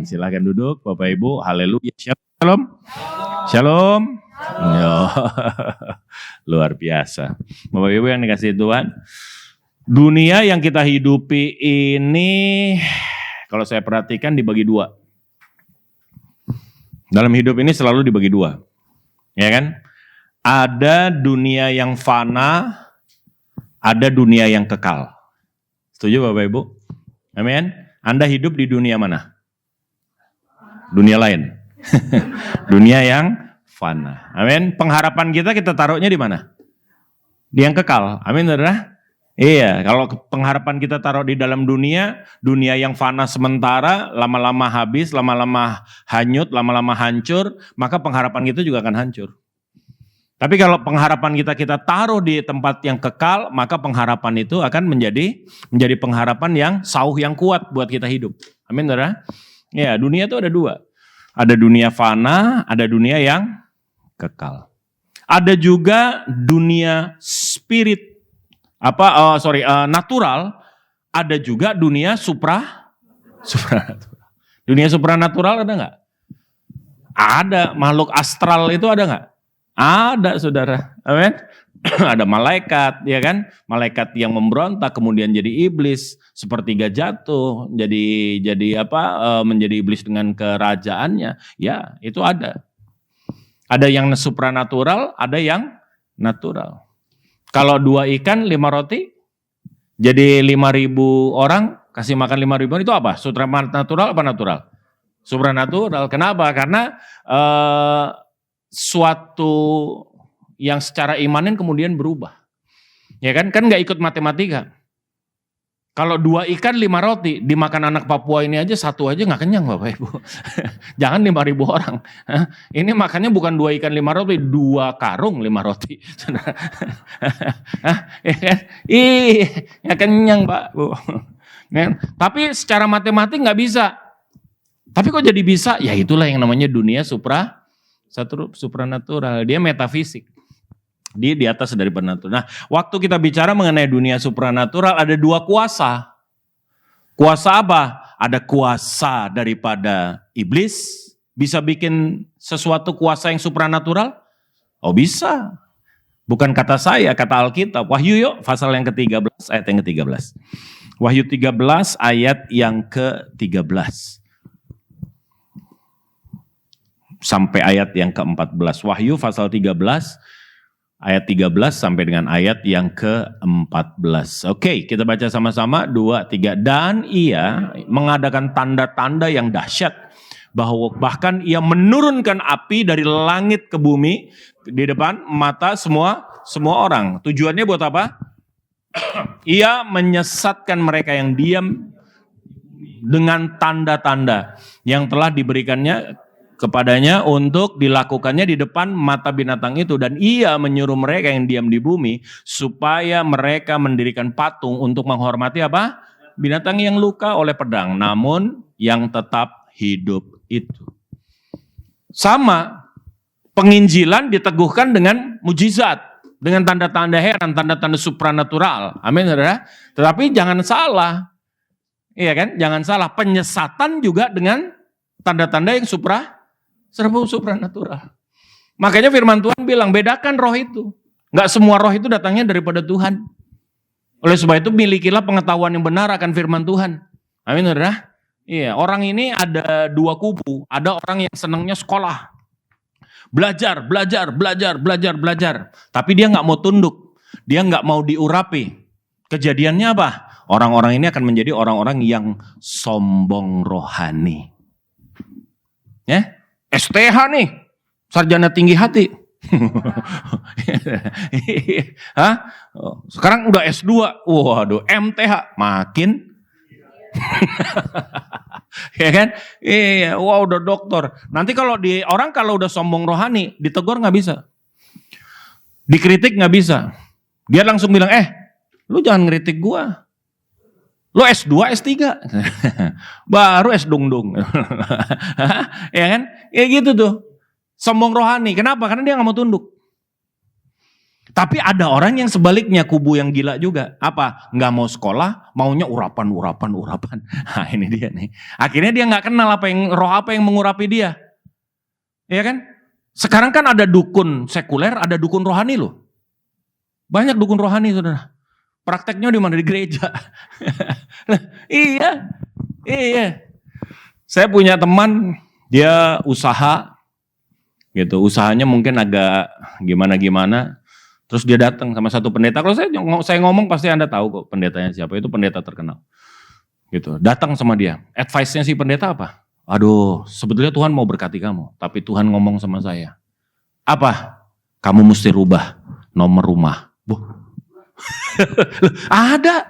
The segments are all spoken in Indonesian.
Silakan duduk Bapak Ibu. Haleluya. Shalom. Shalom. Yo. Luar biasa. Bapak Ibu yang dikasihi Tuhan. Dunia yang kita hidupi ini kalau saya perhatikan dibagi dua. Dalam hidup ini selalu dibagi dua. Ya kan? Ada dunia yang fana, ada dunia yang kekal. Setuju Bapak Ibu? Amin. Anda hidup di dunia mana? Dunia lain. Dunia yang fana. Amin. Pengharapan kita taruhnya di mana? Di yang kekal. Amin, saudara? Iya, kalau pengharapan kita taruh di dalam dunia yang fana sementara, lama-lama habis, lama-lama hanyut, lama-lama hancur, maka pengharapan kita juga akan hancur. Tapi kalau pengharapan kita taruh di tempat yang kekal, maka pengharapan itu akan menjadi pengharapan yang sauh yang kuat buat kita hidup. Amin, saudara? Ya, dunia itu ada dua. Ada dunia fana, ada dunia yang kekal. Ada juga dunia spirit, natural. Ada juga dunia supranatural. Dunia supranatural ada nggak? Ada. Makhluk astral itu ada nggak? Ada, saudara. Amin. Ada malaikat, ya kan? Malaikat yang memberontak kemudian jadi iblis, sepertiga jatuh, menjadi iblis dengan kerajaannya. Ya, itu ada. Ada yang supranatural, ada yang natural. Kalau 2 ikan, 5 roti, jadi 5.000 orang, kasih makan 5.000 orang, itu apa? Supranatural apa natural? Supranatural. Kenapa? Karena suatu yang secara imanin kemudian berubah. Ya kan nggak ikut matematika. Kalau 2 ikan 5 roti, dimakan anak Papua ini aja satu aja nggak kenyang Bapak Ibu. Jangan 5.000 orang. Ini makannya bukan 2 ikan 5 roti, 2 karung 5 roti. Ya kenyang Pak. Tapi secara matematik nggak bisa. Tapi kok jadi bisa? Ya itulah yang namanya dunia supranatural. Dia metafisik. Dia di atas dari supranatural. Nah, waktu kita bicara mengenai dunia supranatural ada 2 kuasa. Kuasa apa? Ada kuasa daripada iblis, bisa bikin sesuatu kuasa yang supranatural? Oh bisa. Bukan kata saya, kata Alkitab. Wahyu yuk, pasal yang ke-13, ayat yang ke-13. Wahyu 13 ayat yang ke-13. Sampai ayat yang ke-14. Wahyu pasal 13 ayat 13 sampai dengan ayat yang ke-14. Oke, kita baca sama-sama 2, 3. Dan ia mengadakan tanda-tanda yang dahsyat, bahkan ia menurunkan api dari langit ke bumi di depan mata semua orang. Tujuannya buat apa? Ia menyesatkan mereka yang diam dengan tanda-tanda yang telah diberikannya kepadanya untuk dilakukannya di depan mata binatang itu, dan ia menyuruh mereka yang diam di bumi supaya mereka mendirikan patung untuk menghormati apa? Binatang yang luka oleh pedang, namun yang tetap hidup itu. Sama, penginjilan diteguhkan dengan mujizat, dengan tanda-tanda heran, tanda-tanda supranatural. Amin, saudara. Tetapi jangan salah, iya kan? Jangan salah, penyesatan juga dengan tanda-tanda yang supranatural. Makanya firman Tuhan bilang, bedakan roh itu. Enggak semua roh itu datangnya daripada Tuhan. Oleh sebab itu milikilah pengetahuan yang benar akan firman Tuhan. Amin, saudara. Iya, orang ini ada 2 kubu. Ada orang yang senangnya sekolah. Belajar. Tapi dia enggak mau tunduk. Dia enggak mau diurapi. Kejadiannya apa? Orang-orang ini akan menjadi orang-orang yang sombong rohani. Ya, STH nih, sarjana tinggi hati. Hah? Sekarang udah S2, waduh, MTH, makin. Ya kan? Iya, wah udah doktor. Nanti kalau kalau udah sombong rohani, ditegur nggak bisa, dikritik nggak bisa. Dia langsung bilang, lu jangan ngeritik gua. Lo S2, S3, baru S dung-dung. Ya kan? Ya gitu tuh. Sombong rohani. Kenapa? Karena dia gak mau tunduk. Tapi ada orang yang sebaliknya, kubu yang gila juga. Apa? Nggak mau sekolah, maunya urapan. Nah ini dia nih. Akhirnya dia nggak kenal roh apa yang mengurapi dia. Iya kan? Sekarang kan ada dukun sekuler, ada dukun rohani loh. Banyak dukun rohani, saudara. Prakteknya di mana? Di gereja. Iya. Saya punya teman, dia usaha, gitu. Usahanya mungkin agak gimana. Terus dia datang sama satu pendeta. Kalau saya ngomong pasti Anda tahu kok pendetanya siapa. Itu pendeta terkenal. Gitu. Datang sama dia. Advice-nya si pendeta apa? Aduh, sebetulnya Tuhan mau berkati kamu. Tapi Tuhan ngomong sama saya. Apa? Kamu mesti rubah nomor rumah. Ada.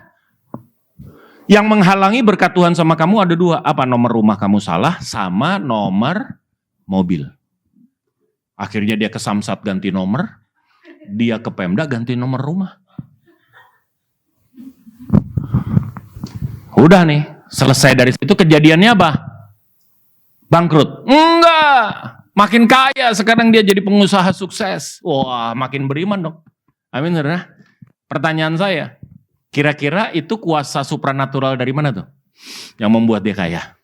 Yang menghalangi berkat Tuhan sama kamu ada dua. Apa? Nomor rumah kamu salah sama nomor mobil. Akhirnya dia ke Samsat ganti nomor. Dia ke Pemda ganti nomor rumah. Udah nih, selesai dari situ kejadiannya apa? Bangkrut? Enggak. Makin kaya, sekarang dia jadi pengusaha sukses. Wah, makin beriman dong. Amin, saudara. Pertanyaan saya, kira-kira itu kuasa supranatural dari mana tuh? Yang membuat dia kaya?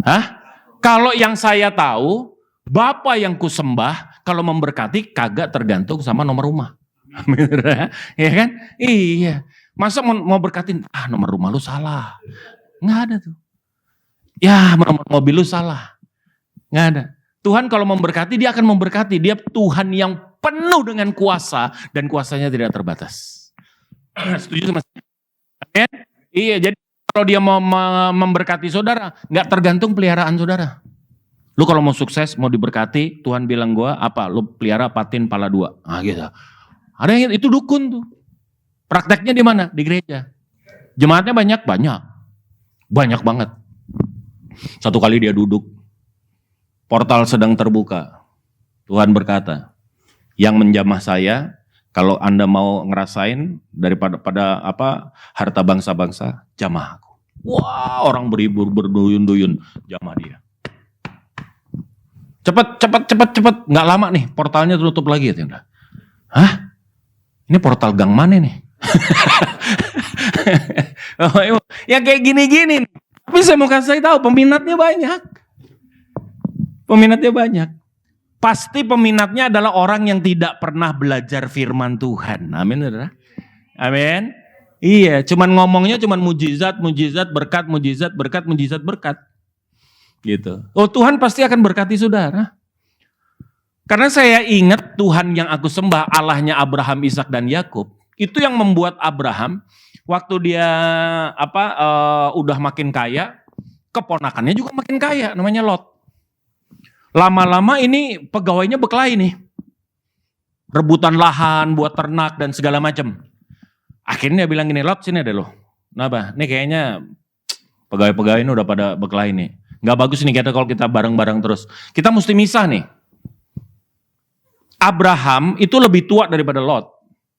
Hah? Kalau yang saya tahu, Bapa yang kusembah, kalau memberkati kagak tergantung sama nomor rumah. Amin, saudara. Ya kan? Iya. Masa mau berkatin, nomor rumah lu salah. Nggak ada tuh. Ya, nomor mobil lu salah. Nggak ada. Tuhan kalau memberkati, dia akan memberkati. Dia Tuhan yang penuh dengan kuasa, dan kuasanya tidak terbatas. Setuju sama saya? Iya, jadi kalau dia mau memberkati saudara, nggak tergantung peliharaan saudara. Lu kalau mau sukses, mau diberkati, Tuhan bilang gua apa? Lu pelihara patin pala 2. Gitu. Ada yang itu dukun tuh. Prakteknya di mana? Di gereja. Jemaatnya banyak. Banyak banget. Satu kali dia duduk, portal sedang terbuka. Tuhan berkata, yang menjamah saya, kalau Anda mau ngerasain daripada harta bangsa-bangsa, jamah aku. Wah, orang berhibur, berduyun-duyun, jamah dia. Cepet. Nggak lama nih, portalnya tutup lagi. Hah? Ini portal gang mana nih? Ya kayak gini-gini. Tapi saya mau kasih tahu, peminatnya banyak. Pasti peminatnya adalah orang yang tidak pernah belajar firman Tuhan. Amin, saudara. Amin. Iya, cuman ngomongnya cuman mujizat, berkat, berkat. Gitu. Oh, Tuhan pasti akan berkati saudara. Karena saya ingat Tuhan yang aku sembah, Allahnya Abraham, Ishak dan Yakub, itu yang membuat Abraham waktu dia udah makin kaya, keponakannya juga makin kaya, namanya Lot. Lama-lama ini pegawainya berkelahi nih. Rebutan lahan buat ternak dan segala macam. Akhirnya dia bilang gini, Lot sini ada loh. Kenapa? Nih kayaknya pegawai-pegawai ini udah pada berkelahi nih. Nggak bagus nih kalau kita bareng-bareng terus. Kita mesti misah nih. Abraham itu lebih tua daripada Lot.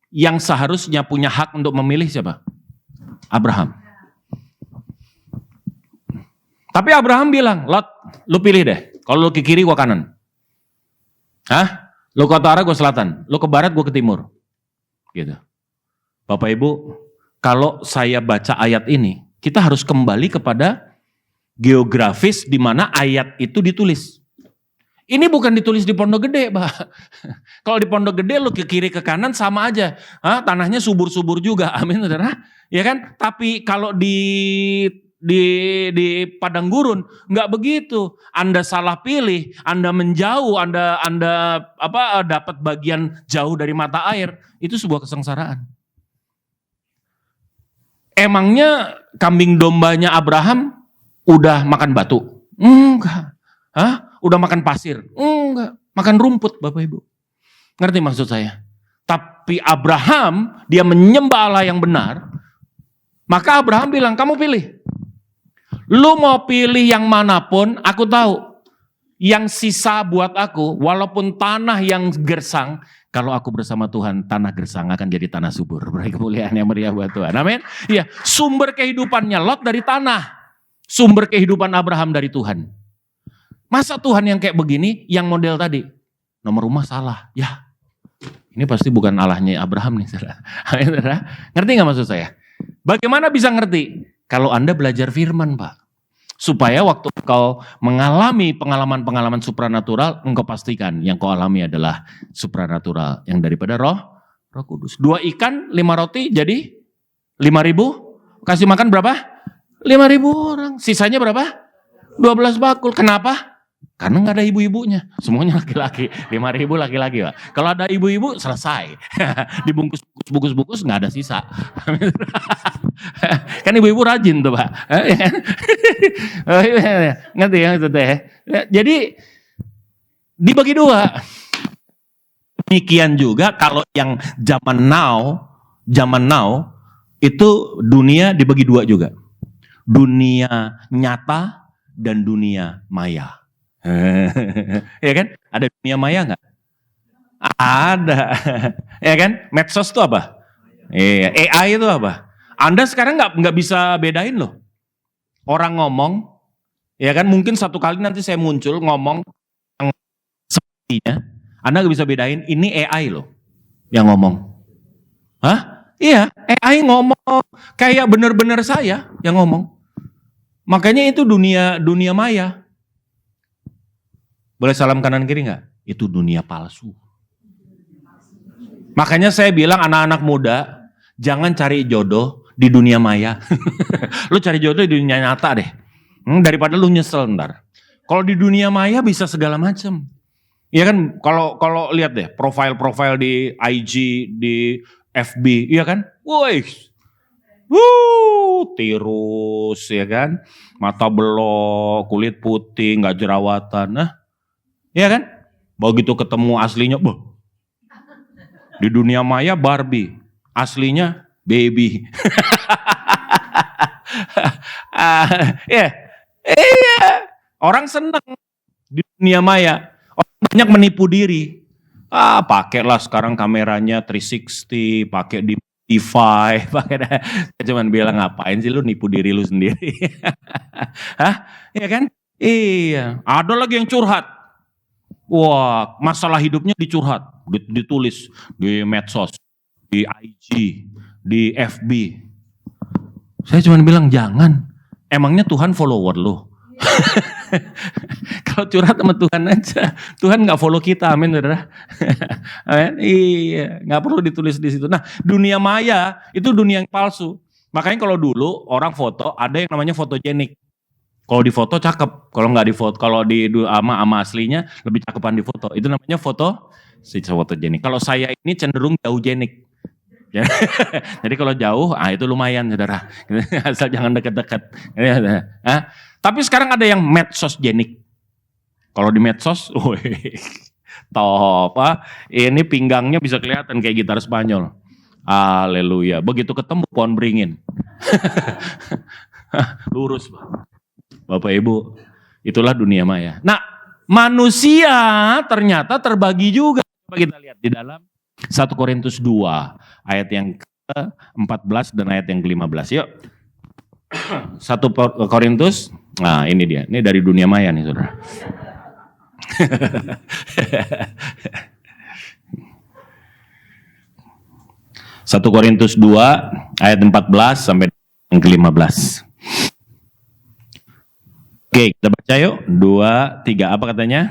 Yang seharusnya punya hak untuk memilih siapa? Abraham. Tapi Abraham bilang, Lot, lu pilih deh. Kalau lu ke kiri, gua kanan. Hah? Lu ke utara, gua selatan. Lu ke barat, gua ke timur. Gitu. Bapak Ibu, kalau saya baca ayat ini, kita harus kembali kepada geografis di mana ayat itu ditulis. Ini bukan ditulis di Pondok Gede, Pak. Kalau di Pondok Gede lu ke kiri ke kanan sama aja. Tanahnya subur-subur juga. Amin, saudara. Ya kan? Tapi kalau di padang gurun nggak begitu. Anda salah pilih, Anda menjauh, Anda dapat bagian jauh dari mata air, itu sebuah kesengsaraan. Emangnya kambing dombanya Abraham udah makan batu? Enggak. Udah makan pasir? Enggak. Makan rumput, Bapak Ibu. Ngerti maksud saya? Tapi Abraham, dia menyembah Allah yang benar. Maka Abraham bilang, kamu pilih. Lu mau pilih yang manapun, aku tahu. Yang sisa buat aku, walaupun tanah yang gersang, kalau aku bersama Tuhan, tanah gersang akan jadi tanah subur. Beri kemuliaan yang meriah buat Tuhan. Amin. Iya, sumber kehidupannya Lot dari tanah. Sumber kehidupan Abraham dari Tuhan. Masa Tuhan yang kayak begini, yang model tadi, nomor rumah salah. Ya, Ini pasti bukan Allahnya Abraham nih, saudara. Ngerti nggak maksud saya? Bagaimana bisa ngerti? Kalau Anda belajar firman, Pak. Supaya waktu kau mengalami pengalaman-pengalaman supranatural, engkau pastikan yang kau alami adalah supranatural. Yang daripada Roh Kudus. 2 ikan, 5 roti, jadi 5.000. Kasih makan berapa? 5.000 orang. Sisanya berapa? 12 bakul. Kenapa? Karena nggak ada ibu-ibunya, semuanya laki-laki. 5.000 laki-laki, Pak. Kalau ada ibu-ibu selesai, dibungkus-bungkus nggak ada sisa. Kan ibu-ibu rajin tuh, Pak. Ngerti ya itu teh? Jadi dibagi 2. Demikian juga kalau yang zaman now itu dunia dibagi 2 juga. Dunia nyata dan dunia maya. Ya kan? Ada dunia maya nggak? Ada. Ya kan? Medsos itu apa? Iya. AI itu apa? Anda sekarang nggak bisa bedain loh. Orang ngomong, ya kan? Mungkin satu kali nanti saya muncul ngomong yang sepertinya, Anda nggak bisa bedain. Ini AI loh yang ngomong. Hah? Iya, AI ngomong kayak bener-bener saya yang ngomong. Makanya itu dunia maya. Boleh salam kanan kiri nggak? Itu dunia palsu. Makanya saya bilang anak-anak muda, jangan cari jodoh di dunia maya. Lu cari jodoh di dunia nyata deh. Daripada lu nyesel ntar. Kalau di dunia maya bisa segala macam. Iya kan? Kalau lihat deh profil-profil di IG, di FB, iya kan? Woi. Tirus ya kan? Mata belok, kulit putih, nggak jerawatan. Nah, iya kan? Begitu ketemu aslinya, di dunia maya Barbie, aslinya baby. Iya, orang senang di dunia maya. Orang banyak menipu diri. Pakailah sekarang kameranya 360, pakai di DeFi, pakai. Saya cuma bilang ngapain sih lu nipu diri lu sendiri? Hah? Iya kan? Iya. Ada lagi yang curhat. Wah, masalah hidupnya dicurhat, ditulis di medsos, di IG, di FB. Saya cuma bilang jangan. Emangnya Tuhan follower lo? Kalau curhat sama Tuhan aja, Tuhan nggak follow kita, amin, saudara. Amin. Iya, nggak perlu ditulis di situ. Nah, dunia maya itu dunia yang palsu. Makanya kalau dulu orang foto ada yang namanya fotogenik. Kalau di foto cakep, kalau nggak di foto, kalau di ama aslinya lebih cakepan di foto. Itu namanya fotogenik. Kalau saya ini cenderung jauh jenik. Jadi kalau jauh, itu lumayan, saudara. Asal jangan dekat-dekat. Tapi sekarang ada yang medsosgenik. Kalau di medsos, top. Ini pinggangnya bisa kelihatan kayak gitar Spanyol. Haleluya. Begitu ketemu pohon beringin. Lurus, Bapak Ibu. Itulah dunia maya. Nah, manusia ternyata terbagi juga. Coba kita lihat di dalam 1 Korintus 2 ayat yang ke-14 dan ayat yang ke-15. Yuk. 1 Korintus, nah ini dia. Ini dari dunia maya nih, saudara. 1 Korintus 2 ayat 14 sampai yang ke-15. Oke, kita baca yuk. 2, 3, apa katanya?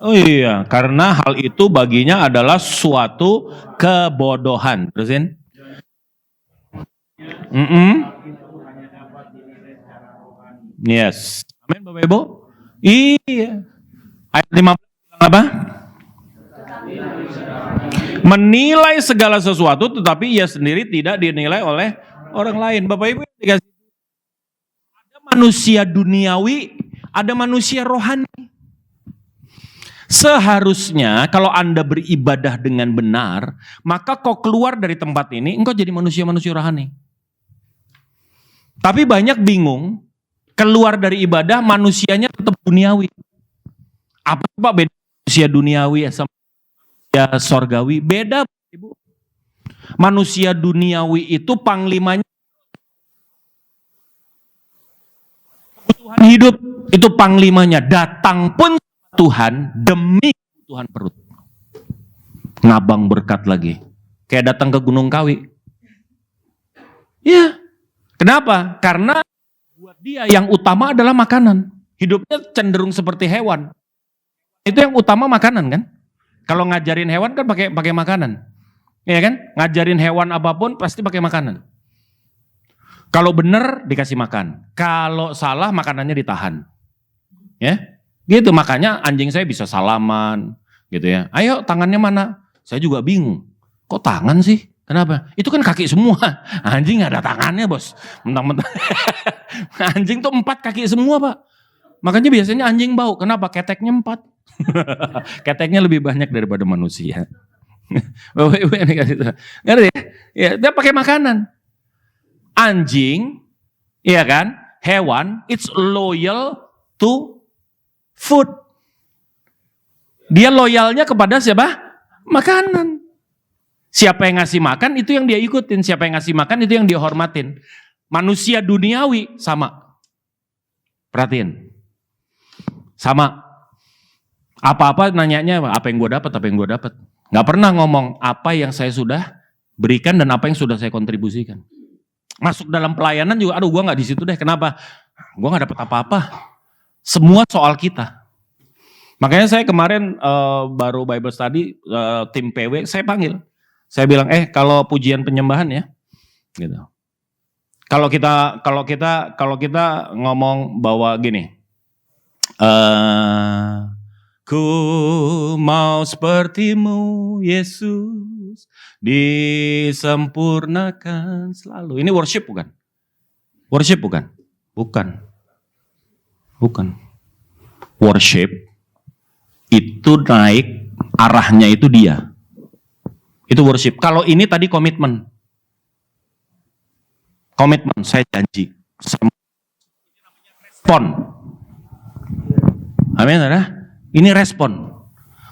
Oh iya, karena hal itu baginya adalah suatu kebodohan. Terusin. Yes. Amin, Bapak Ibu. Iya. Ayat 15 apa? Menilai segala sesuatu tetapi ia sendiri tidak dinilai oleh orang lain. Bapak Ibu, ada manusia duniawi, ada manusia rohani. Seharusnya kalau Anda beribadah dengan benar, maka kau keluar dari tempat ini, engkau jadi manusia-manusia rohani. Tapi banyak bingung, keluar dari ibadah manusianya tetap duniawi. Apa Pak beda manusia duniawi sama manusia sorgawi? Beda, Ibu. Manusia duniawi itu panglimanya kebutuhan hidup, itu panglimanya. Datang pun Tuhan demi kebutuhan perut. Ngabang berkat lagi. Kayak datang ke Gunung Kawi. Ya. Kenapa? Karena buat dia yang utama adalah makanan. Hidupnya cenderung seperti hewan. Itu yang utama makanan kan? Kalau ngajarin hewan kan pakai makanan. Ya kan? Ngajarin hewan apapun pasti pakai makanan. Kalau benar dikasih makan. Kalau salah makanannya ditahan. Ya. Gitu, makanya anjing saya bisa salaman gitu ya. Ayo tangannya mana? Saya juga bingung. Kok tangan sih? Kenapa? Itu kan kaki semua. Anjing gak ada tangannya bos. Mentang-mentang. Anjing tuh 4 kaki semua pak. Makanya biasanya anjing bau. Kenapa? Keteknya 4. Keteknya lebih banyak daripada manusia. Ngerti ya? Ya, dia pakai makanan. Anjing, iya kan? Hewan, it's loyal to food. Dia loyalnya kepada siapa? Makanan. Siapa yang ngasih makan itu yang dia ikutin. Siapa yang ngasih makan itu yang dia hormatin. Manusia duniawi sama. Perhatiin. Sama. Apa-apa nanyanya apa yang gue dapat, apa yang gue dapat. Gak pernah ngomong apa yang saya sudah berikan dan apa yang sudah saya kontribusikan. Masuk dalam pelayanan juga, aduh gue gak di situ deh. Kenapa? Gue gak dapat apa-apa. Semua soal kita. Makanya saya kemarin baru Bible study tim PW saya panggil. Saya bilang kalau pujian penyembahan ya, gitu. Kalau kita ngomong bahwa gini, ku mau sepertimu Yesus disempurnakan selalu. Ini worship bukan? Worship bukan? Bukan. Worship itu naik arahnya itu dia. Itu worship. Kalau ini tadi komitmen. Komitmen, saya janji. Respon. Amin, saudara? Ini respon.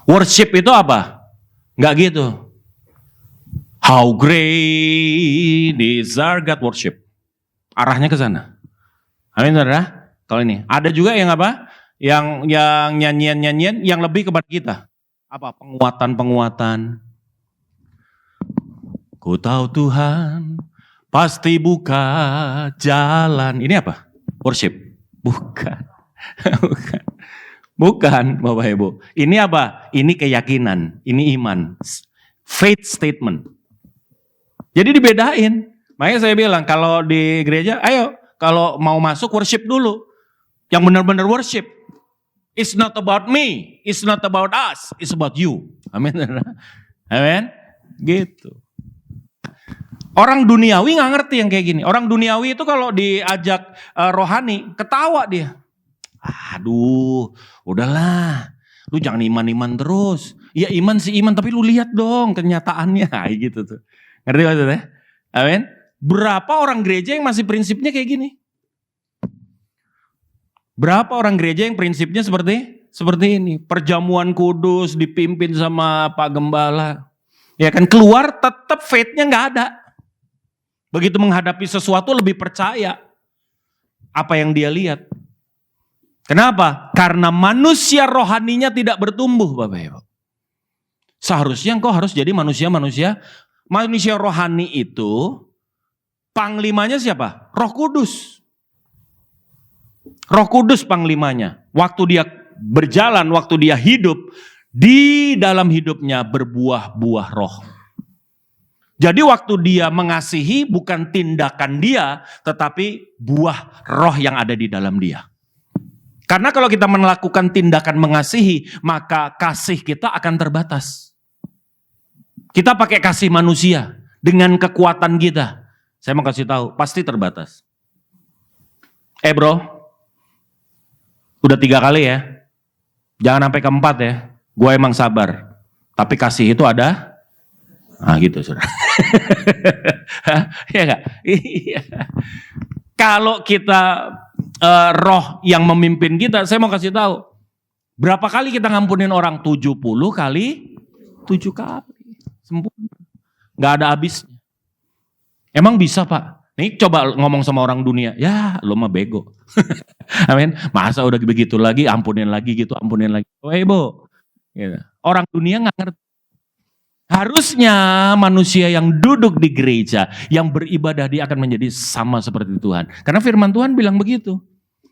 Worship itu apa? Enggak gitu. How great is our God, worship. Arahnya ke sana. Amin, saudara? Kalau ini. Ada juga yang apa? Yang nyanyian-nyanyian yang lebih kepada kita. Apa? Penguatan-penguatan. Ku tahu Tuhan pasti buka jalan. Ini apa? Worship? Bukan. Bukan Bapak Ibu. Ini apa? Ini keyakinan. Ini iman. Faith statement. Jadi dibedain. Makanya saya bilang kalau di gereja, ayo kalau mau masuk worship dulu. Yang benar-benar worship. It's not about me. It's not about us. It's about you. Amin. Amin. Gitu. Orang duniawi gak ngerti yang kayak gini. Orang duniawi itu kalau diajak rohani, ketawa dia. Aduh, udahlah. Lu jangan iman-iman terus. Ya iman sih iman, tapi lu lihat dong kenyataannya. Gitu tuh. Ngerti maksudnya? Amin. Berapa orang gereja yang masih prinsipnya kayak gini? Berapa orang gereja yang prinsipnya seperti ini? Perjamuan kudus dipimpin sama Pak Gembala. Ya kan keluar tetap faith-nya gak ada. Begitu menghadapi sesuatu lebih percaya apa yang dia lihat. Kenapa? Karena manusia rohaninya tidak bertumbuh, Bapak Ibu. Seharusnya engkau harus jadi manusia rohani itu panglimanya siapa? Roh Kudus. Roh Kudus panglimanya. Waktu dia berjalan, waktu dia hidup, di dalam hidupnya berbuah-buah roh. Jadi waktu dia mengasihi bukan tindakan dia, tetapi buah roh yang ada di dalam dia. Karena kalau kita melakukan tindakan mengasihi, maka kasih kita akan terbatas. Kita pakai kasih manusia dengan kekuatan kita. Saya mau kasih tahu, pasti terbatas. Bro, udah 3 kali ya. Jangan sampai keempat ya. Gue emang sabar. Tapi kasih itu ada. Nah gitu saudara. Iya gak? Iya. Kalau kita roh yang memimpin kita, saya mau kasih tahu. Berapa kali kita ngampunin orang? 70 kali 7 kali. Sempurna. Gak ada habisnya. Emang bisa Pak? Nih coba ngomong sama orang dunia, ya lo mah bego. Amin. Masa udah begitu lagi, ampunin lagi gitu, ampunin lagi. Oh ibu, gitu. Orang dunia nggak ngerti. Harusnya manusia yang duduk di gereja, yang beribadah, dia akan menjadi sama seperti Tuhan. Karena firman Tuhan bilang begitu.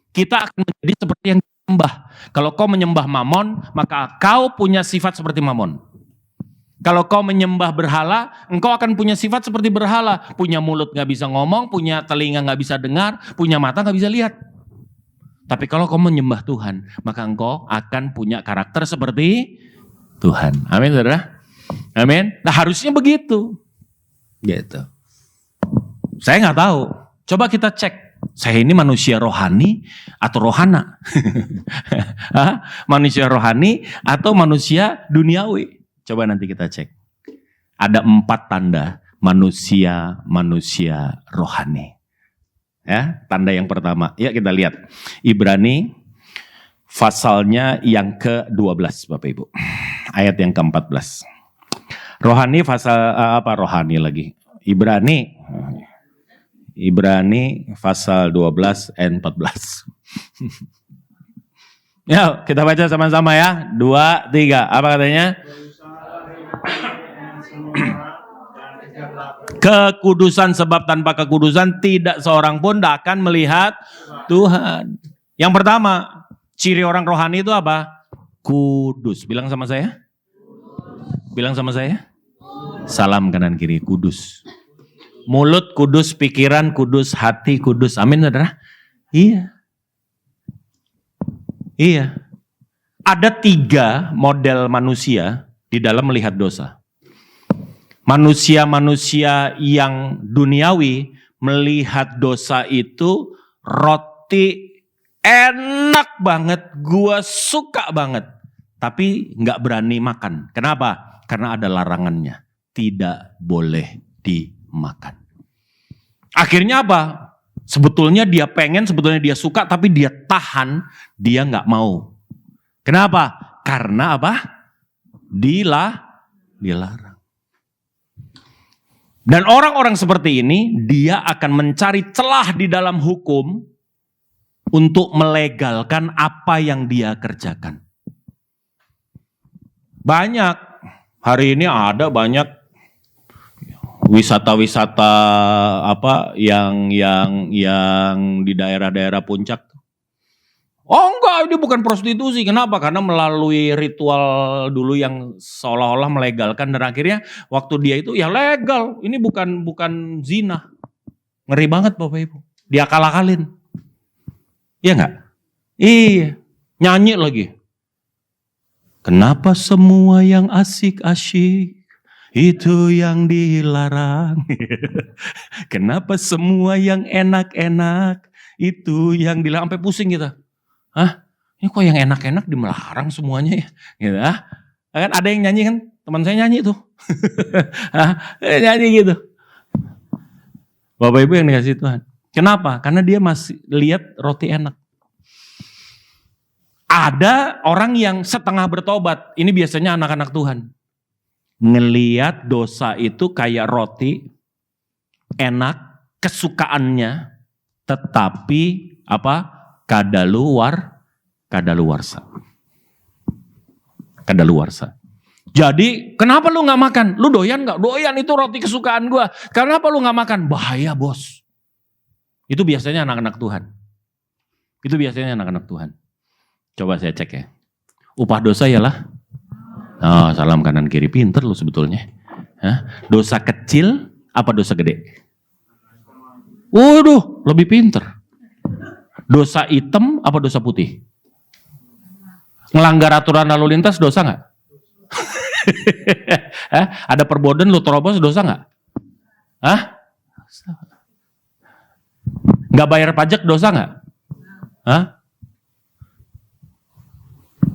Kita akan menjadi seperti yang disembah. Kalau kau menyembah Mamon, maka kau punya sifat seperti Mamon. Kalau kau menyembah berhala, engkau akan punya sifat seperti berhala. Punya mulut gak bisa ngomong, punya telinga gak bisa dengar, punya mata gak bisa lihat. Tapi kalau kau menyembah Tuhan, maka engkau akan punya karakter seperti Tuhan. Amin, saudara. Amin. Nah harusnya begitu. Gitu. Saya gak tahu. Coba kita cek. Saya ini manusia rohani atau rohana? Manusia rohani atau manusia duniawi? Coba nanti kita cek. Ada 4 tanda manusia rohani. Ya, tanda yang pertama. Ya kita lihat. Ibrani pasalnya yang ke-12 Bapak Ibu. Ayat yang ke-14. Rohani pasal apa rohani lagi? Ibrani pasal 12 ayat 14. Ya, kita baca sama-sama ya. 2, 3. Apa katanya? Kekudusan, sebab tanpa kekudusan tidak seorang pun akan melihat Tuhan. Yang pertama, ciri orang rohani itu apa? Kudus. Bilang sama saya. Bilang sama saya. Salam kanan kiri, kudus. Mulut kudus, pikiran kudus, hati kudus. Amin, saudara? Iya. Iya. Ada 3 model manusia di dalam melihat dosa. Manusia-manusia yang duniawi melihat dosa itu roti enak banget, gua suka banget. Tapi gak berani makan. Kenapa? Karena ada larangannya. Tidak boleh dimakan. Akhirnya apa? Sebetulnya dia pengen, sebetulnya dia suka, tapi dia tahan, dia gak mau. Kenapa? Karena apa? Dilarang. Dan orang-orang seperti ini, dia akan mencari celah di dalam hukum untuk melegalkan apa yang dia kerjakan. Banyak, hari ini ada banyak wisata-wisata apa yang di daerah-daerah puncak. Oh enggak, ini bukan prostitusi. Kenapa? Karena melalui ritual dulu yang seolah-olah melegalkan dan akhirnya waktu dia itu ya legal. Ini bukan zina. Ngeri banget Bapak Ibu. Dia akal-akalin. Iya enggak? Iya. Nyanyi lagi. Kenapa semua yang asik-asik itu yang dilarang? Kenapa semua yang enak-enak itu yang dilarang? Sampai pusing kita. Hah? Ini kok yang enak-enak dimelarang semuanya ya? Gitu, kan ada yang nyanyi kan? Teman saya nyanyi tuh. Nyanyi gitu. Bapak Ibu yang dikasih Tuhan. Kenapa? Karena dia masih lihat roti enak. Ada orang yang setengah bertobat. Ini biasanya anak-anak Tuhan. Ngeliat dosa itu kayak roti enak, kesukaannya, tetapi apa? Kadaluarsa. Jadi kenapa lu gak makan? Lu doyan gak? Doyan, itu roti kesukaan gua. Kenapa lu gak makan? Bahaya bos. Itu biasanya anak-anak Tuhan. Coba saya cek ya. Upah dosa ialah. Oh, salam kanan kiri, pinter lu sebetulnya. Hah? Dosa kecil apa dosa gede? Waduh, lebih pinter. Dosa hitam apa dosa putih? Ngelanggar aturan lalu lintas dosa gak? Ada perboden lu terobos dosa gak? Gak bayar pajak dosa gak?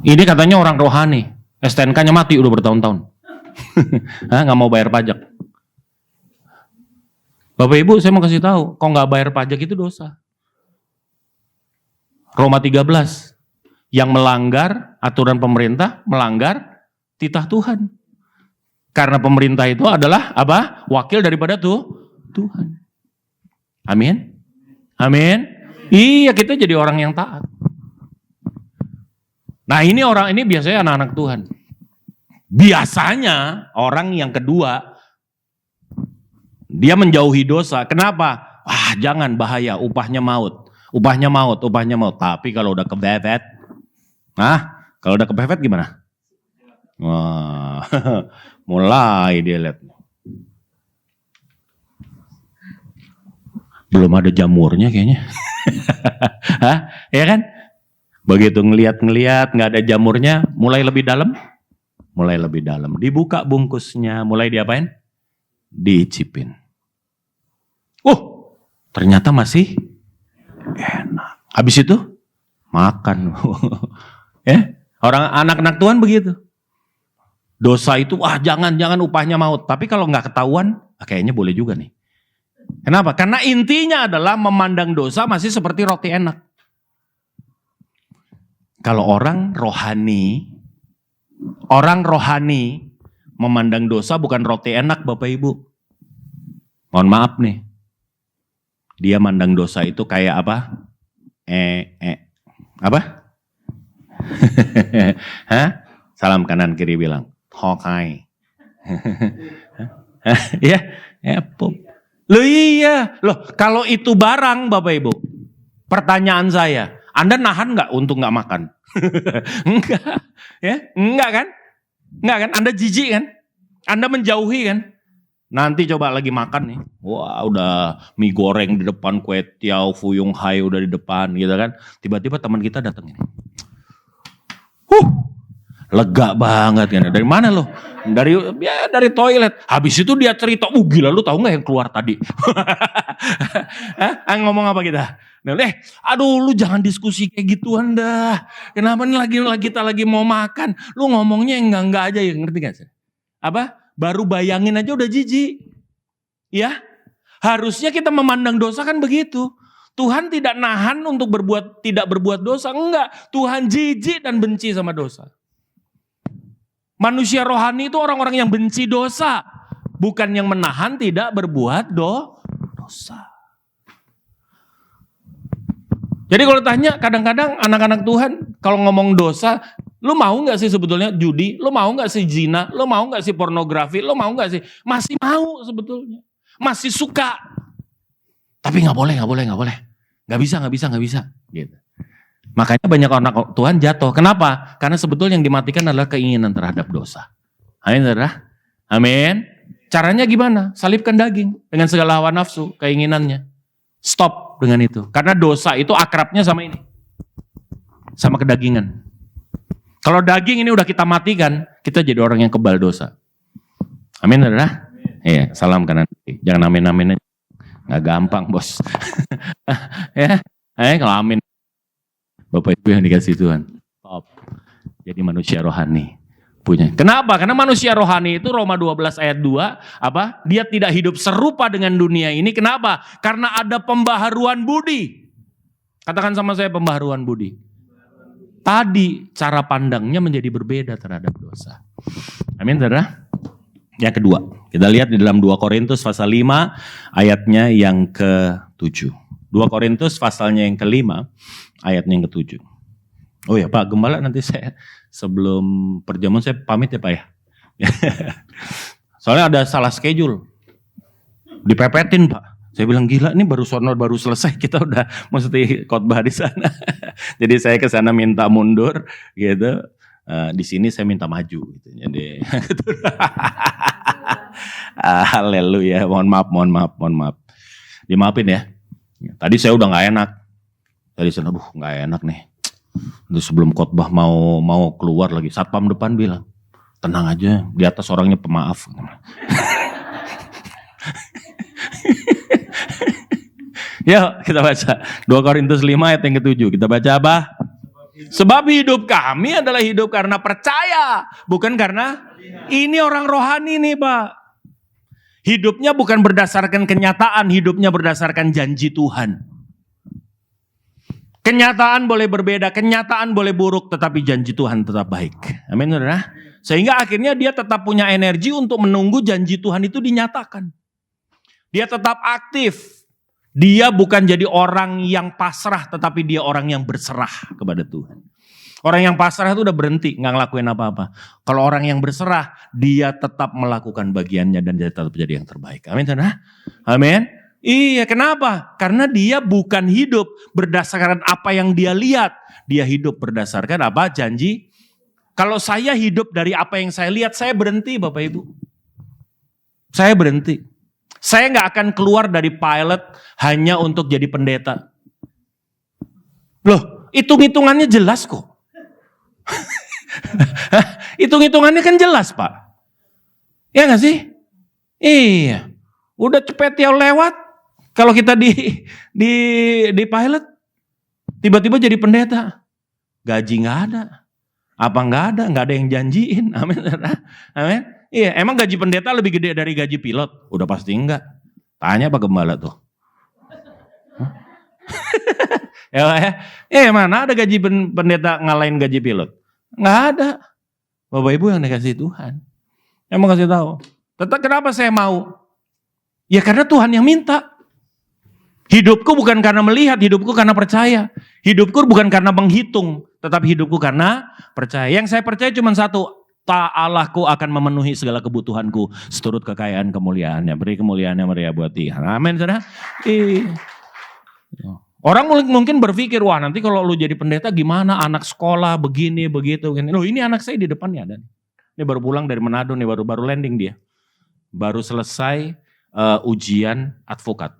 Ini katanya orang rohani. STNK-nya mati udah bertahun-tahun. Gak mau bayar pajak. Bapak Ibu saya mau kasih tahu, kalau gak bayar pajak itu dosa. Roma 13, yang melanggar aturan pemerintah, melanggar titah Tuhan. Karena pemerintah itu adalah apa? Wakil daripada Tuhan. Amin. Amin. Iya, kita jadi orang yang taat. Nah, ini biasanya anak-anak Tuhan. Biasanya orang yang kedua, dia menjauhi dosa. Kenapa? Jangan, bahaya, upahnya maut. Upahnya maut. Tapi kalau udah kepepet, kalau udah kepepet gimana? Wah, mulai dia lihat. Belum ada jamurnya kayaknya. Ya kan? Begitu ngeliat nggak ada jamurnya, mulai lebih dalam. Dibuka bungkusnya, mulai diapain? Diicipin. Ternyata masih enak. Habis itu makan. Ya, orang anak-anak Tuhan begitu. Dosa itu, jangan upahnya maut. Tapi kalau nggak ketahuan, kayaknya boleh juga nih. Kenapa? Karena intinya adalah memandang dosa masih seperti roti enak. Kalau orang rohani memandang dosa bukan roti enak, Bapak Ibu. Mohon maaf nih. Dia mandang dosa itu kayak apa? Apa? Salam kanan kiri bilang. Hokai. Loh, kalau itu barang Bapak Ibu. Pertanyaan saya, Anda nahan nggak untuk nggak makan? Enggak, ya? Enggak kan? Anda jijik kan? Anda menjauhi kan? Nanti coba lagi makan nih. Wah, udah mie goreng di depan, kue tiaw, fuyung hai udah di depan gitu kan. Tiba-tiba teman kita datang ini. Lega banget kan. Dari mana lo? Dari toilet. Habis itu dia cerita, gila lu tahu nggak yang keluar tadi? Ngomong apa kita? Aduh lu jangan diskusi kayak gituan dah. Kenapa nih kita lagi mau makan? Lu ngomongnya enggak aja ya, ngerti gak sih? Apa? Baru bayangin aja udah jijik. Ya? Harusnya kita memandang dosa kan begitu. Tuhan tidak nahan untuk tidak berbuat dosa. Enggak. Tuhan jijik dan benci sama dosa. Manusia rohani itu orang-orang yang benci dosa. Bukan yang menahan tidak berbuat dosa. Jadi kalau tanya kadang-kadang anak-anak Tuhan kalau ngomong dosa, lu mau gak sih sebetulnya judi? Lu mau gak sih zina? Lu mau gak sih pornografi? Lu mau gak sih? Masih mau sebetulnya. Masih suka. Tapi gak boleh. Gak bisa. Gitu. Makanya banyak anak Tuhan jatuh. Kenapa? Karena sebetulnya yang dimatikan adalah keinginan terhadap dosa. Amin, saudara? Amin. Caranya gimana? Salibkan daging dengan segala hawa nafsu, keinginannya. Stop dengan itu. Karena dosa itu akrabnya sama ini. Sama kedagingan. Kalau daging ini udah kita matikan, kita jadi orang yang kebal dosa. Amin, saudara? Iya, salam kanan. Jangan amin-amin aja. Nggak gampang, bos. Ya, kalau amin. Bapak Ibu yang dikasih Tuhan. Stop. Jadi manusia rohani. Punya. Kenapa? Karena manusia rohani itu Roma 12 ayat 2, dia tidak hidup serupa dengan dunia ini. Kenapa? Karena ada pembaharuan budi. Katakan sama saya pembaharuan budi. Tadi cara pandangnya menjadi berbeda terhadap dosa. Amin, saudara? Yang kedua, kita lihat di dalam 2 Korintus pasal 5 ayatnya yang ke-7. 2 Korintus pasalnya yang ke-5 ayatnya yang ke-7. Oh ya Pak Gembala, nanti saya sebelum perjamuan saya pamit ya Pak ya. Soalnya ada salah schedule. Dipepetin Pak. Saya bilang gila ini baru selesai, kita udah mesti khotbah di sana. Jadi saya ke sana minta mundur gitu. Di sini saya minta maju gitu. Jadi haleluya. Mohon maaf. Dimaafin ya. Tadi saya udah nggak enak. Tadi saya nggak enak nih. Terus sebelum khotbah mau keluar lagi, satpam depan bilang, tenang aja, di atas orangnya pemaaf. Yuk kita baca 2 Korintus 5 ayat yang ke-7. Kita baca apa? Sebab hidup kami adalah hidup karena percaya, bukan karena ini orang rohani nih Pak. Hidupnya bukan berdasarkan kenyataan, hidupnya berdasarkan janji Tuhan. Kenyataan boleh berbeda, kenyataan boleh buruk, tetapi janji Tuhan tetap baik. Amin, saudara. Sehingga akhirnya dia tetap punya energi untuk menunggu janji Tuhan itu dinyatakan. Dia tetap aktif. Dia bukan jadi orang yang pasrah, tetapi dia orang yang berserah kepada Tuhan. Orang yang pasrah itu udah berhenti, nggak ngelakuin apa-apa. Kalau orang yang berserah, dia tetap melakukan bagiannya dan dia tetap jadi yang terbaik. Amin, saudara? Amin. Iya, kenapa? Karena dia bukan hidup berdasarkan apa yang dia lihat. Dia hidup berdasarkan apa? Janji. Kalau saya hidup dari apa yang saya lihat, saya berhenti Bapak Ibu. Saya berhenti. Saya nggak akan keluar dari pilot hanya untuk jadi pendeta. Loh, hitung-hitungannya jelas kok. Hitung-hitungannya kan jelas Pak. Ya nggak sih? Iya. Udah cepet ya lewat. Kalau kita di pilot, tiba-tiba jadi pendeta. Gaji nggak ada. Apa nggak ada? Nggak ada yang janjiin. Amin. Amin. Iya, emang gaji pendeta lebih gede dari gaji pilot? Udah pasti enggak. Tanya Pak Gembala tuh. Ya, mana ada gaji pendeta ngalahin gaji pilot? Nggak ada. Bapak Ibu yang dikasih Tuhan. Yang mau kasih tahu. Tetap kenapa saya mau? Ya karena Tuhan yang minta. Hidupku bukan karena melihat, hidupku karena percaya. Hidupku bukan karena menghitung, tetapi hidupku karena percaya. Yang saya percaya cuma satu. Allahku akan memenuhi segala kebutuhanku seturut kekayaan kemuliaannya. Beri kemuliaannya meriah buat Dia. Amin, saudara. Orang mungkin berpikir, wah nanti kalau lu jadi pendeta gimana, anak sekolah begini, begitu. Loh ini anak saya di depannya ada. Ini baru pulang dari Manado nih, baru landing dia. Baru selesai ujian advokat.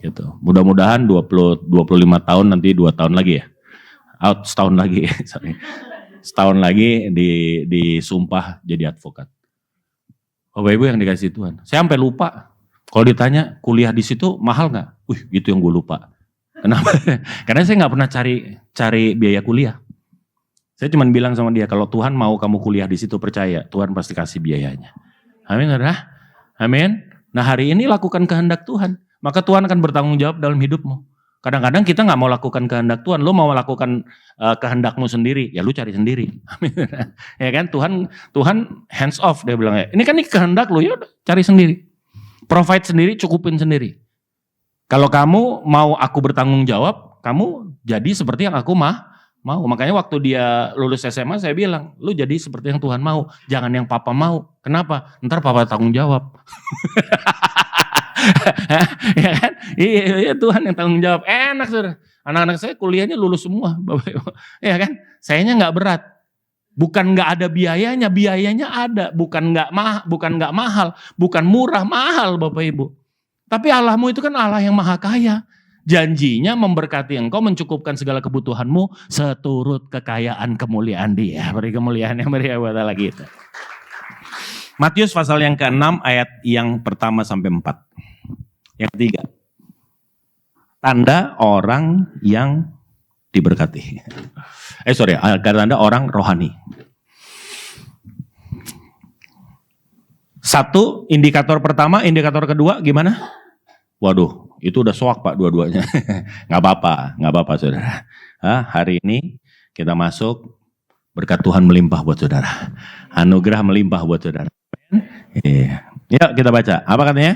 Gitu. Mudah-mudahan 25 tahun nanti 2 tahun lagi ya. Setahun lagi. Sorry. Setahun lagi disumpah jadi advokat. Bapak Ibu yang dikasih Tuhan. Saya sampai lupa. Kalau ditanya kuliah di situ mahal nggak? Gitu yang gue lupa. Kenapa? Karena saya nggak pernah cari biaya kuliah. Saya cuma bilang sama dia, kalau Tuhan mau kamu kuliah di situ percaya, Tuhan pasti kasih biayanya. Amin, saudara? Amin. Nah hari ini lakukan kehendak Tuhan, maka Tuhan akan bertanggung jawab dalam hidupmu. Kadang-kadang kita nggak mau lakukan kehendak Tuhan, lu mau melakukan kehendakmu sendiri, ya lu cari sendiri. Amin. Ya kan, Tuhan hands off dia bilang, ini kan ini kehendak lu, ya cari sendiri. Provide sendiri, cukupin sendiri. Kalau kamu mau aku bertanggung jawab, kamu jadi seperti yang aku mau. Makanya waktu dia lulus SMA saya bilang, lu jadi seperti yang Tuhan mau, jangan yang papa mau. Kenapa? Ntar papa tanggung jawab. Ya kan? Iya, Tuhan yang tanggung jawab. Enak saudara. Anak-anak saya kuliahnya lulus semua, Bapak Ibu. Ya kan? Sayanya nggak berat. Bukan nggak ada biayanya, biayanya ada. Bukan nggak mahal, bukan murah, mahal Bapak Ibu. Tapi Allahmu itu kan Allah yang maha kaya. Janjinya memberkati engkau, mencukupkan segala kebutuhanmu seturut kekayaan kemuliaan Dia. Beri kemuliaan yang meriah buat Allah kita. Matius pasal yang ke-6 ayat yang pertama sampai 4. Yang ketiga. Tanda orang yang diberkati. Tanda orang rohani. 1, indikator pertama, indikator kedua gimana? Waduh, itu udah soak Pak dua-duanya. Gak apa-apa saudara. Hari ini kita masuk, berkat Tuhan melimpah buat saudara. Anugerah melimpah buat saudara. Yuk kita baca, apa katanya?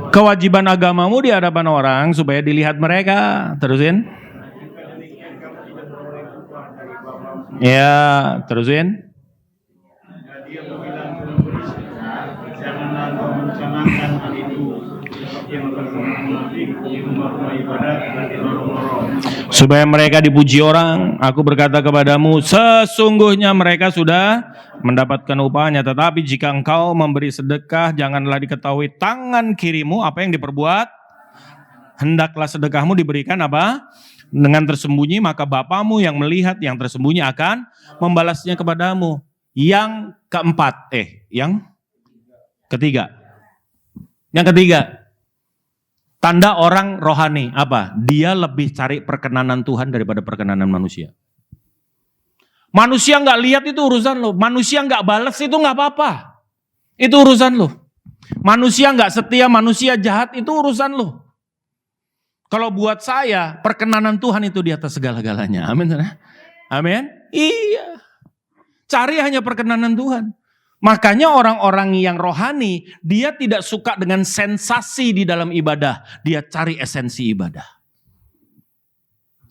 Kewajiban agamamu di hadapan orang supaya dilihat mereka. Terusin. Ya, terusin. Supaya mereka dipuji orang, aku berkata kepadamu, sesungguhnya mereka sudah mendapatkan upahnya. Tetapi jika engkau memberi sedekah, janganlah diketahui tangan kirimu apa yang diperbuat. Hendaklah sedekahmu diberikan apa? Dengan tersembunyi, maka Bapamu yang melihat yang tersembunyi akan membalasnya kepadamu. Yang keempat, yang ketiga. Yang ketiga, tanda orang rohani apa? Dia lebih cari perkenanan Tuhan daripada perkenanan manusia. Manusia nggak lihat itu urusan lo. Manusia nggak balas itu nggak apa-apa. Itu urusan lo. Manusia nggak setia, manusia jahat itu urusan lo. Kalau buat saya, perkenanan Tuhan itu di atas segala-galanya. Amin. Amin. Iya. Cari hanya perkenanan Tuhan. Makanya orang-orang yang rohani, dia tidak suka dengan sensasi di dalam ibadah. Dia cari esensi ibadah.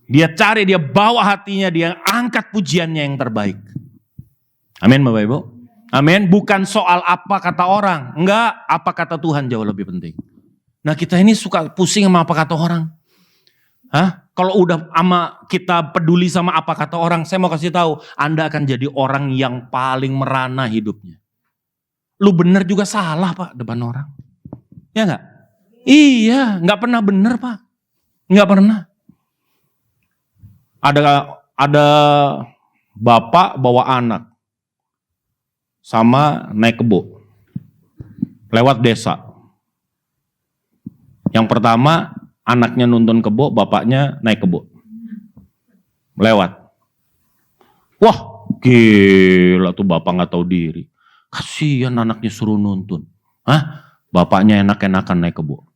Dia cari, dia bawa hatinya, dia angkat pujiannya yang terbaik. Amin Bapak Ibu. Amin. Bukan soal apa kata orang. Enggak, apa kata Tuhan jauh lebih penting. Nah kita ini suka pusing sama apa kata orang. Kalau udah kita peduli sama apa kata orang, saya mau kasih tahu, Anda akan jadi orang yang paling merana hidupnya. Lu bener juga salah Pak depan orang. Ya enggak? Iya, enggak pernah bener Pak. Enggak pernah. Ada bapak bawa anak sama naik kebo lewat desa. Yang pertama anaknya nuntun kebo, bapaknya naik kebo. Lewat. Wah, gila tuh bapak nggak tahu diri. Kasihan anaknya suruh nuntun. Bapaknya enak-enakan naik kebo.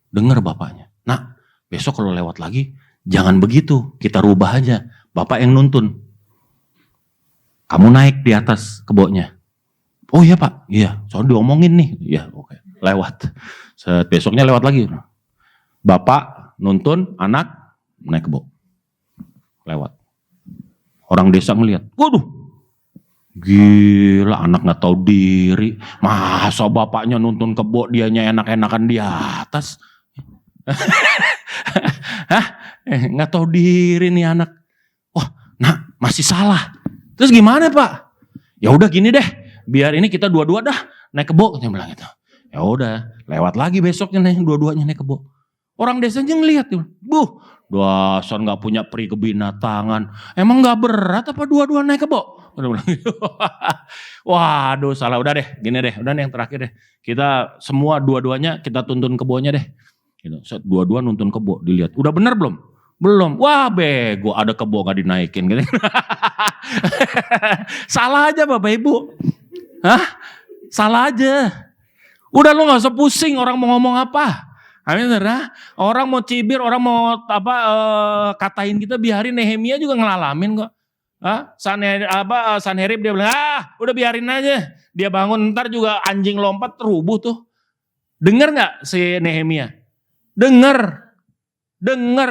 Dengar bapaknya. Nah, besok kalau lewat lagi, jangan begitu. Kita rubah aja. Bapak yang nuntun. Kamu naik di atas kebonya. Oh iya Pak, iya. Soalnya diomongin nih. Iya, oke. Lewat. Besoknya lewat lagi. Bapak nuntun, anak naik kebo. Lewat. Orang desa ngelihat. Waduh. Gila, anak gak tahu diri. Masa bapaknya nuntun kebo, dianya enak-enakan di atas. Gak tahu diri nih anak. Wah, nah masih salah. Terus gimana Pak? Ya udah gini deh, biar ini kita dua-dua dah naik kebo. Dia bilang gitu. Ya udah, lewat lagi besoknya nih dua-duanya naik kebo. Orang desanya ngelihat, dasar nggak punya peri kebinatangan. Emang nggak berat apa dua-dua naik kebo? Waduh, salah. Udah deh, gini deh. Udah nih yang terakhir deh. Kita semua dua-duanya kita tuntun kebonya deh. Gitu. Dua-dua nuntun kebo, dilihat. Udah bener belum? Belum. Wah bego, ada kebo gak dinaikin. Gitu. Salah aja Bapak Ibu. Salah aja. Udah lo gak usah pusing orang mau ngomong apa. Amin. Orang mau cibir, orang mau katain kita, biarin. Nehemia juga ngelalamin kok. Sanherib dia bilang, udah biarin aja. Dia bangun, ntar juga anjing lompat rubuh tuh. Dengar gak si Nehemia? Dengar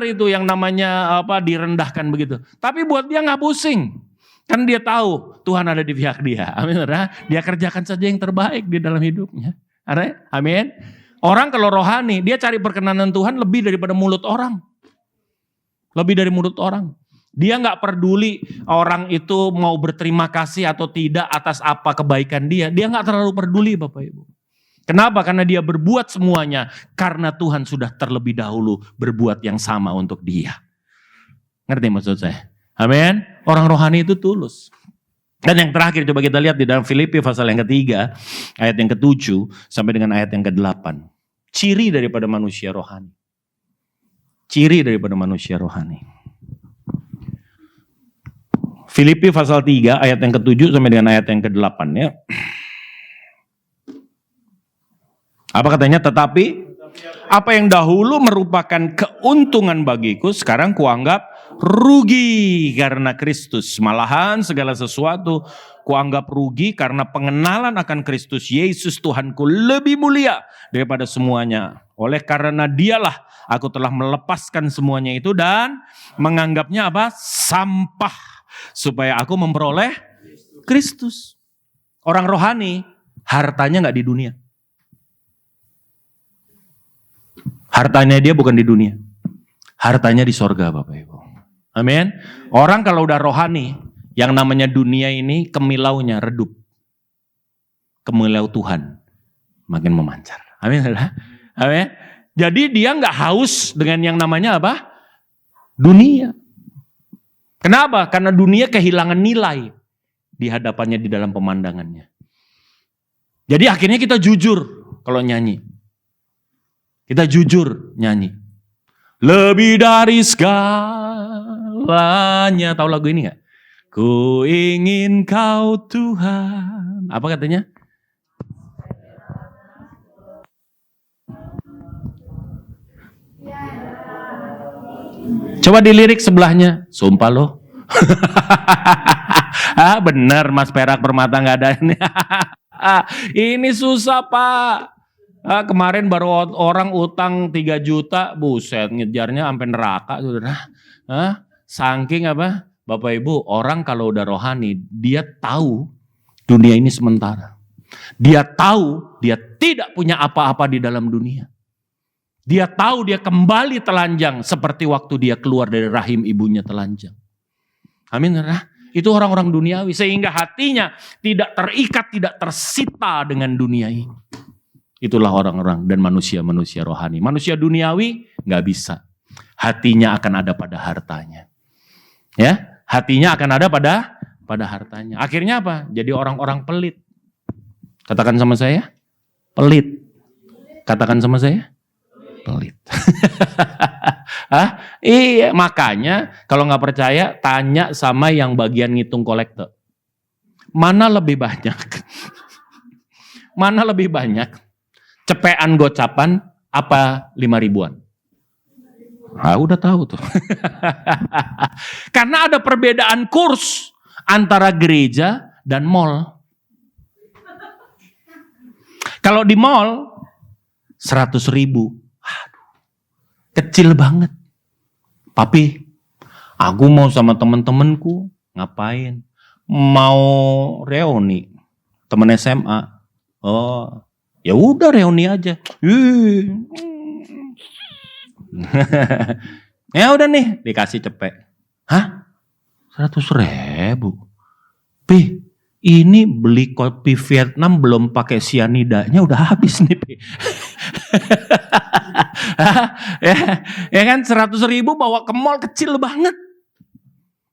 itu yang namanya direndahkan begitu. Tapi buat dia nggak pusing. Kan dia tahu Tuhan ada di pihak dia. Amin. Dia kerjakan saja yang terbaik di dalam hidupnya. Amin. Orang kalau rohani, dia cari perkenanan Tuhan lebih daripada mulut orang. Lebih dari mulut orang. Dia nggak peduli orang itu mau berterima kasih atau tidak atas apa kebaikan dia. Dia nggak terlalu peduli Bapak Ibu. Kenapa? Karena dia berbuat semuanya karena Tuhan sudah terlebih dahulu berbuat yang sama untuk dia. Ngerti maksud saya? Amin. Orang rohani itu tulus. Dan yang terakhir coba kita lihat di dalam Filipi pasal yang ketiga, ayat yang ke-7 sampai dengan ayat yang ke-8. Ciri daripada manusia rohani. Ciri daripada manusia rohani. Filipi pasal 3 ayat yang ke-7 sampai dengan ayat yang ke-8 ya. Apa katanya? Tetapi apa yang dahulu merupakan keuntungan bagiku, sekarang kuanggap rugi karena Kristus. Malahan segala sesuatu kuanggap rugi karena pengenalan akan Kristus Yesus Tuhanku lebih mulia daripada semuanya. Oleh karena dialah aku telah melepaskan semuanya itu dan menganggapnya apa? Sampah. Supaya aku memperoleh Kristus. Orang rohani hartanya gak di dunia. Hartanya dia bukan di dunia. Hartanya di sorga Bapak Ibu. Amin. Orang kalau udah rohani, yang namanya dunia ini kemilaunya redup. Kemilau Tuhan makin memancar. Amin. Amin. Jadi dia gak haus dengan yang namanya apa? Dunia. Kenapa? Karena dunia kehilangan nilai di hadapannya, di dalam pemandangannya. Jadi akhirnya kita jujur kalau nyanyi. Kita jujur nyanyi. Lebih dari segalanya. Tahu lagu ini gak? Ku ingin kau Tuhan. Apa katanya? Coba dilirik sebelahnya. Sumpah loh. Bener Mas Perak Permata nggak ada ini. Ini susah Pak. Kemarin baru orang utang 3 juta, buset ngejarnya sampai neraka saudara. Saking apa? Bapak Ibu, orang kalau udah rohani, dia tahu dunia ini sementara. Dia tahu dia tidak punya apa-apa di dalam dunia. Dia tahu dia kembali telanjang seperti waktu dia keluar dari rahim ibunya telanjang. Amin. Itu orang-orang duniawi sehingga hatinya tidak terikat, tidak tersita dengan dunia ini. Itulah orang-orang dan manusia-manusia rohani. Manusia duniawi nggak bisa. Hatinya akan ada pada hartanya. Ya, hatinya akan ada pada hartanya. Akhirnya apa? Jadi orang-orang pelit. Katakan sama saya, pelit. Katakan sama saya, pelit. Iya, makanya kalau nggak percaya, tanya sama yang bagian ngitung kolektor. Mana lebih banyak? Mana lebih banyak? Cepean gocapan apa 5.000-an? Udah tahu tuh. Karena ada perbedaan kurs antara gereja dan mall. Kalau di mall 100.000, kecil banget. Papi, aku mau sama temen-temenku, ngapain? Mau reuni, temen SMA. Oh, ya udah reuni aja. Ya udah nih, dikasih cepek. 100.000. Pi, ini beli kopi Vietnam belum pakai sianidanya udah habis nih, Pi. ya kan 100.000 bawa ke mall kecil banget.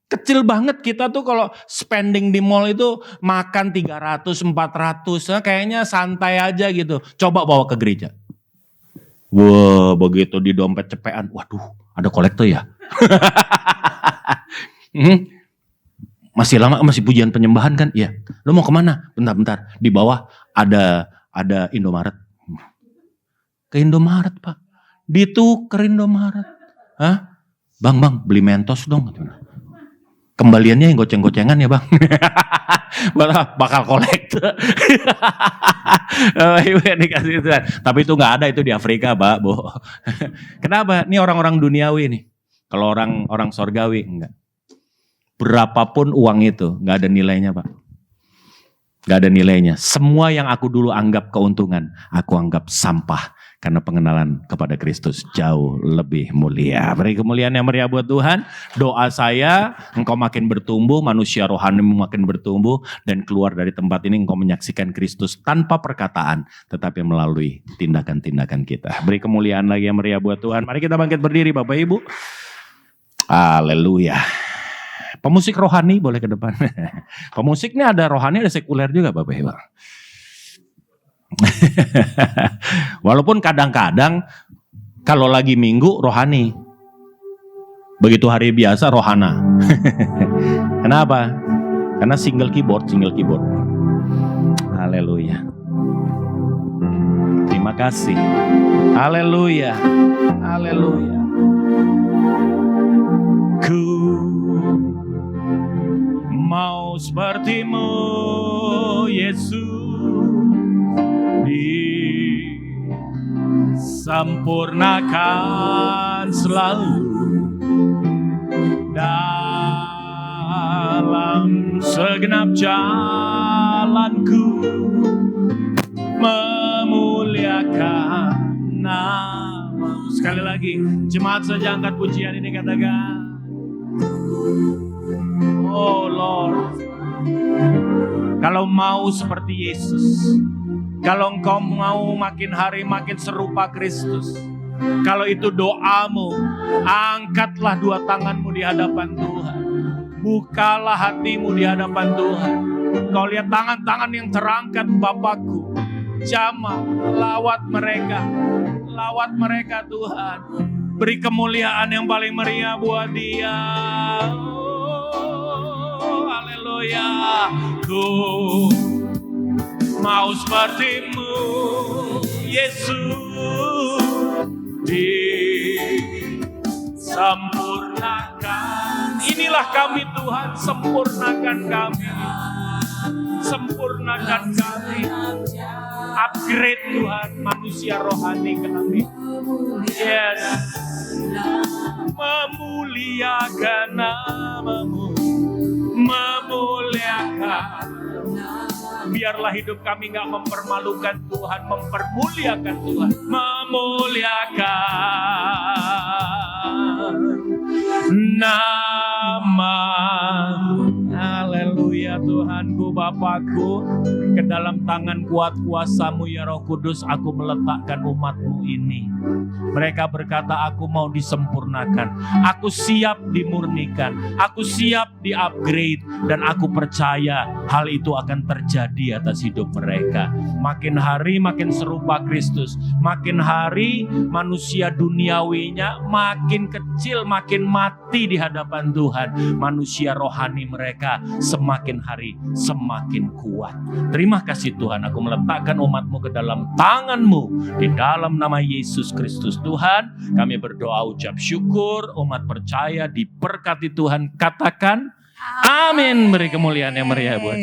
Kecil banget kita tuh kalau spending di mall itu makan 300, 400, kayaknya santai aja gitu. Coba bawa ke gereja. Wah, begitu di dompet cepean, waduh, ada kolektor ya. Masih lama, masih pujian penyembahan kan? Iya. Lo mau kemana? Bentar. Di bawah ada Indomaret. Ke Indomaret Pak. Ditukar Indomaret. Bang, beli Mentos dong. Kembaliannya yang goceng-gocengan ya Bang. Bakal kolektor. Dikasih itu. Tapi itu gak ada, itu di Afrika Pak. Kenapa? Ini orang-orang duniawi nih. Kalau orang sorgawi enggak. Berapapun uang itu gak ada nilainya Pak. Gak ada nilainya. Semua yang aku dulu anggap keuntungan, aku anggap sampah. Karena pengenalan kepada Kristus jauh lebih mulia. Beri kemuliaan yang meriah buat Tuhan. Doa saya, engkau makin bertumbuh, manusia rohani makin bertumbuh. Dan keluar dari tempat ini engkau menyaksikan Kristus tanpa perkataan. Tetapi melalui tindakan-tindakan kita. Beri kemuliaan lagi yang meriah buat Tuhan. Mari kita bangkit berdiri Bapak Ibu. Haleluya. Pemusik rohani boleh ke depan. Pemusik ini ada rohani, ada sekuler juga Bapak Ibu. Walaupun kadang-kadang kalau lagi minggu rohani, begitu hari biasa rohana. Kenapa? Karena single keyboard. Haleluya. Terima kasih. Haleluya. Ku mau sepertimu Yesus, disempurnakan selalu dalam segenap jalanku, memuliakan nama. Sekali lagi, jemaat saja angkat pujian ini, katakan, oh Lord, kalau mau seperti Yesus, kalau engkau mau makin hari makin serupa Kristus, kalau itu doamu, angkatlah dua tanganmu di hadapan Tuhan. Bukalah hatimu di hadapan Tuhan. Kau lihat tangan-tangan yang terangkat Bapakku. Jamah, lawat mereka Tuhan. Beri kemuliaan yang paling meriah buat Dia. Oh, haleluya. Ku mau sepertimu Yesus, disempurnakan. Inilah Urapilah kami Tuhan, sempurnakan kami. Sempurnakan kami. Upgrade Tuhan manusia rohani kami. Yes. Memuliakan namamu. Memuliakan. Biarlah hidup kami gak mempermalukan Tuhan, mempermuliakan Tuhan. Memuliakan nama. Haleluya Tuhanku, Bapakku. Ke dalam tangan kuat kuasa-Mu ya Roh Kudus, aku meletakkan umat-Mu ini. Mereka berkata, aku mau disempurnakan. Aku siap dimurnikan. Aku siap di-upgrade. Dan aku percaya hal itu akan terjadi atas hidup mereka. Makin hari makin serupa Kristus. Makin hari manusia duniawinya makin kecil, makin mati di hadapan Tuhan. Manusia rohani mereka semakin hari semakin kuat. Terima kasih Tuhan, aku meletakkan umat-Mu ke dalam tangan-Mu. Di dalam nama Yesus Kristus Tuhan, kami berdoa ucap syukur. Umat percaya diberkati Tuhan, katakan amin. Beri kemuliaan yang meriah buat